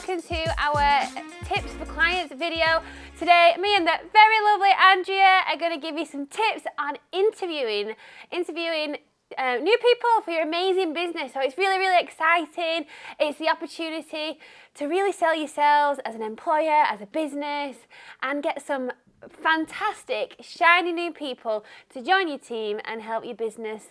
welcome to our tips for clients video. Today, me and the very lovely Andrea are going to give you some tips on interviewing new people for your amazing business. So it's really, really exciting. It's the opportunity to really sell yourselves as an employer, as a business, and get some fantastic, shiny new people to join your team and help your business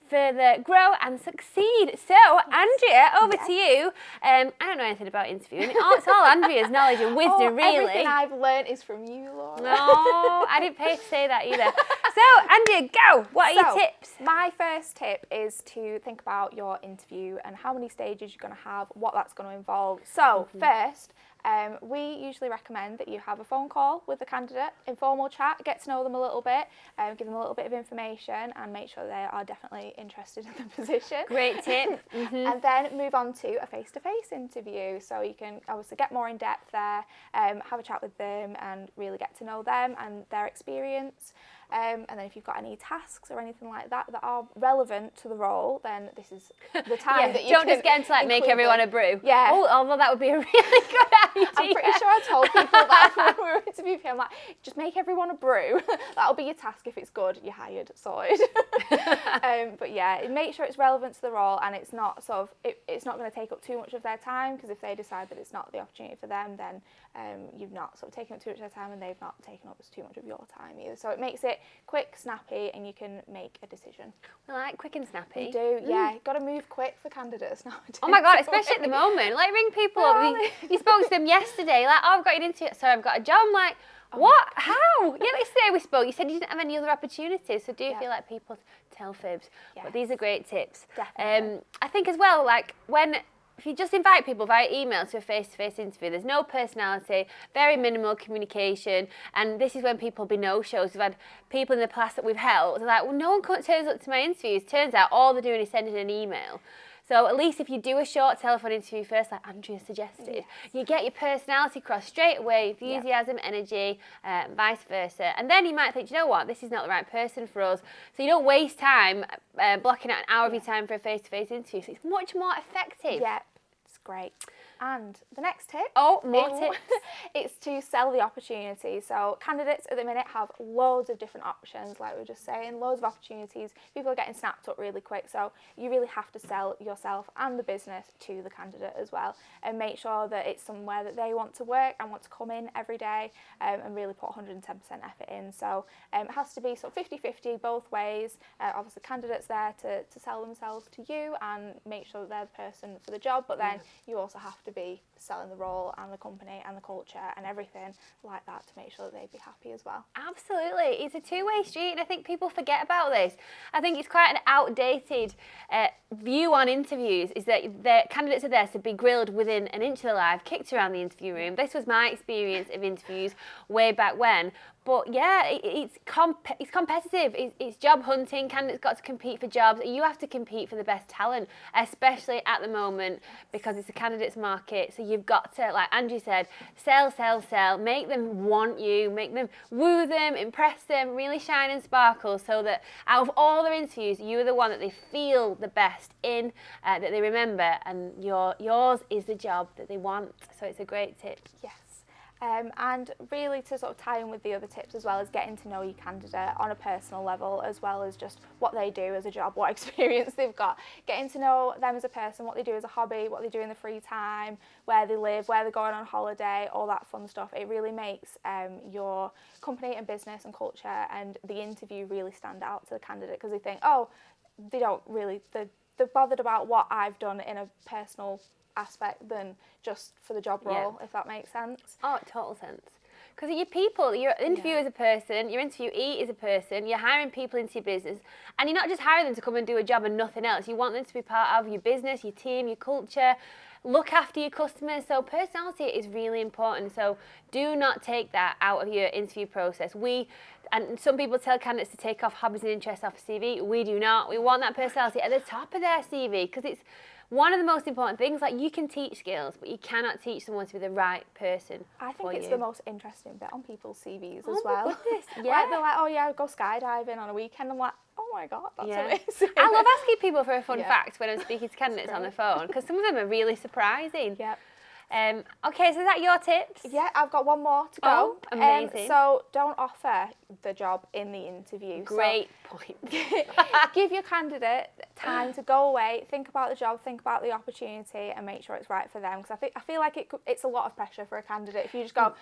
further grow and succeed. So, Andrea, over to you. I don't know anything about interviewing. It's all Andrea's knowledge and wisdom, really. Everything I've learned is from you, Laura. No, I didn't pay to say that either. So, Andrea, go. What are your tips? My first tip is to think about your interview and how many stages you're going to have, what that's going to involve. So, first, we usually recommend that you have a phone call with the candidate, informal chat, get to know them a little bit, give them a little bit of information and make sure they are definitely interested in the position. Great tip. And then move on to a face-to-face interview. So you can obviously get more in depth there, have a chat with them and really get to know them and their experience. And then if you've got any tasks or anything like that that are relevant to the role, then this is the time that you don't just get into like make everyone a brew. Yeah. Oh, although that would be a really good idea. I'm pretty sure I told people that when we were interviewing him, like, just make everyone a brew. That'll be your task. If it's good, you're hired, sorted. But yeah, make sure it's relevant to the role and it's not sort of, it's not going to take up too much of their time, because if they decide that it's not the opportunity for them, then you've not sort of taken up too much of their time and they've not taken up too much of your time either. So it makes it quick, snappy, and you can make a decision. I like quick and snappy. You do, yeah. Got to move quick for candidates nowadays. Oh my God, especially at the moment. Like, ring people up. You spoke to them yesterday, like, oh, I've got an interview, sorry, I've got a job. I'm like, what? How? Yeah, yesterday we spoke. You said you didn't have any other opportunities, so do you feel like people tell fibs? Yes. But these are great tips. Definitely. I think as well, like, if you just invite people via email to a face-to-face interview, there's no personality, very minimal communication, and this is when people be no-shows. We've had people in the past that we've helped, they're like, well, no one turns up to my interviews. Turns out all they're doing is sending an email. So at least if you do a short telephone interview first, like Andrea suggested, you get your personality across straight away, enthusiasm, energy, vice versa. And then you might think, you know what, this is not the right person for us. So you don't waste time blocking out an hour of your time for a face-to-face interview. So it's much more effective. Yeah, it's great. And the next tip, more tips. It's to sell the opportunity. So candidates at the minute have loads of different options, like we were just saying, loads of opportunities. People are getting snapped up really quick, so you really have to sell yourself and the business to the candidate as well, and make sure that it's somewhere that they want to work and want to come in every day, and really put 110% effort in. So it has to be sort of 50-50 both ways. Obviously candidates there to sell themselves to you and make sure that they're the person for the job, but then you also have to be selling the role and the company and the culture and everything like that to make sure that they'd be happy as well. Absolutely. It's a two-way street, and I think people forget about this. I think it's quite an outdated view on interviews, is that the candidates are there to be grilled within an inch of their life, kicked around the interview room. This was my experience of interviews way back when. But yeah, it's competitive. It's job hunting. Candidates got to compete for jobs. You have to compete for the best talent, especially at the moment, because it's a candidates market. So you've got to, like Andrew said, sell, sell, sell. Make them want you. Make them woo them, impress them, really shine and sparkle, so that out of all their interviews, you are the one that they feel the best in, that they remember, and yours is the job that they want. So it's a great tip. Yes. And really to sort of tie in with the other tips as well, as getting to know your candidate on a personal level, as well as just what they do as a job, what experience they've got. Getting to know them as a person, what they do as a hobby, what they do in the free time, where they live, where they're going on holiday, all that fun stuff. It really makes your company and business and culture and the interview really stand out to the candidate, because they think, oh, they're bothered about what I've done in a personal aspect than just for the job role, if that makes sense. Oh, total sense. Because your people, your interviewer is a person, your interviewee is a person, you're hiring people into your business, and you're not just hiring them to come and do a job and nothing else. You want them to be part of your business, your team, your culture, look after your customers. So personality is really important. So do not take that out of your interview process. And some people tell candidates to take off hobbies and interests off a CV. We do not. We want that personality at the top of their CV, because it's one of the most important things. Like, you can teach skills, but you cannot teach someone to be the right person. I think it's the most interesting bit on people's CVs as my well. goodness. Yeah. Like, they're like, oh yeah, I go skydiving on a weekend. I'm like, oh my God, that's amazing. I love asking people for a fun fact when I'm speaking to candidates on the phone, because some of them are really surprising. Yep. Okay, so is that your tips? Yeah, I've got one more to go. Oh, amazing. So don't offer the job in the interview. Great point. Give your candidate time to go away, think about the job, think about the opportunity, and make sure it's right for them. Because I feel like it's a lot of pressure for a candidate if you just go,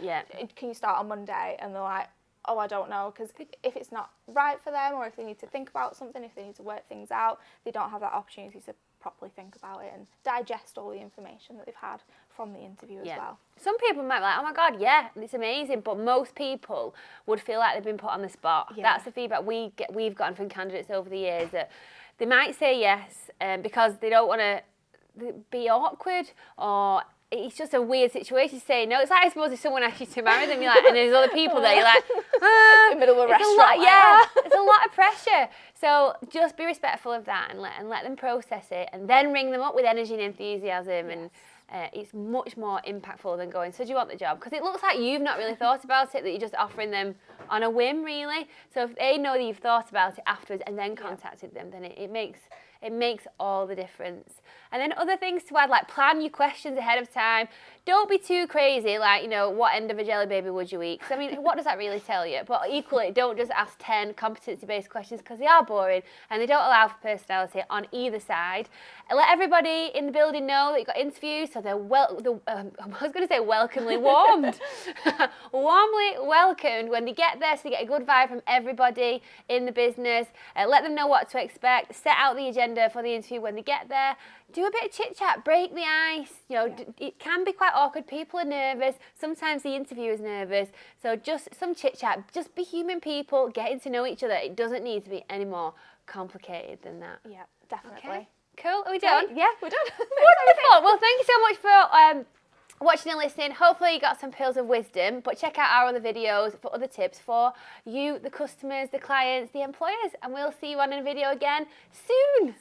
can you start on Monday? And they're like, oh, I don't know. Because if it's not right for them, or if they need to think about something, if they need to work things out, they don't have that opportunity to properly think about it and digest all the information that they've had from the interview as well. Some people might be like, oh my God, yeah, it's amazing. But most people would feel like they've been put on the spot. Yeah. That's the feedback we've gotten from candidates over the years, that they might say yes because they don't want to be awkward, or it's just a weird situation to say no. It's like, I suppose, if someone asks you to marry them, you're like, and there's other people there, you're like, in the middle of a restaurant. It's a lot of pressure. So just be respectful of that and let them process it, and then ring them up with energy and enthusiasm. And it's much more impactful than going, so do you want the job? Because it looks like you've not really thought about it, that you're just offering them on a whim, really. So if they know that you've thought about it afterwards and then contacted them, then it makes all the difference. And then other things to add, like plan your questions ahead of time. Don't be too crazy, like, you know, what end of a jelly baby would you eat? Because, I mean, what does that really tell you? But equally, don't just ask 10 competency-based questions, because they are boring and they don't allow for personality on either side. And let everybody in the building know that you've got interviews, so they're I was going to say welcomely warmed. Warmly welcomed when they get there, so they get a good vibe from everybody in the business. Let them know what to expect. Set out the agenda for the interview when they get there. Do a bit of chit-chat, break the ice. You know, it can be quite awkward. People are nervous. Sometimes the interviewer is nervous. So just some chit-chat. Just be human people, getting to know each other. It doesn't need to be any more complicated than that. Yeah, definitely. Okay. Cool. Are we done? Yeah, we're done. Wonderful. Well, thank you so much for watching and listening. Hopefully you got some pearls of wisdom, but check out our other videos for other tips for you, the customers, the clients, the employers, and we'll see you on a video again soon.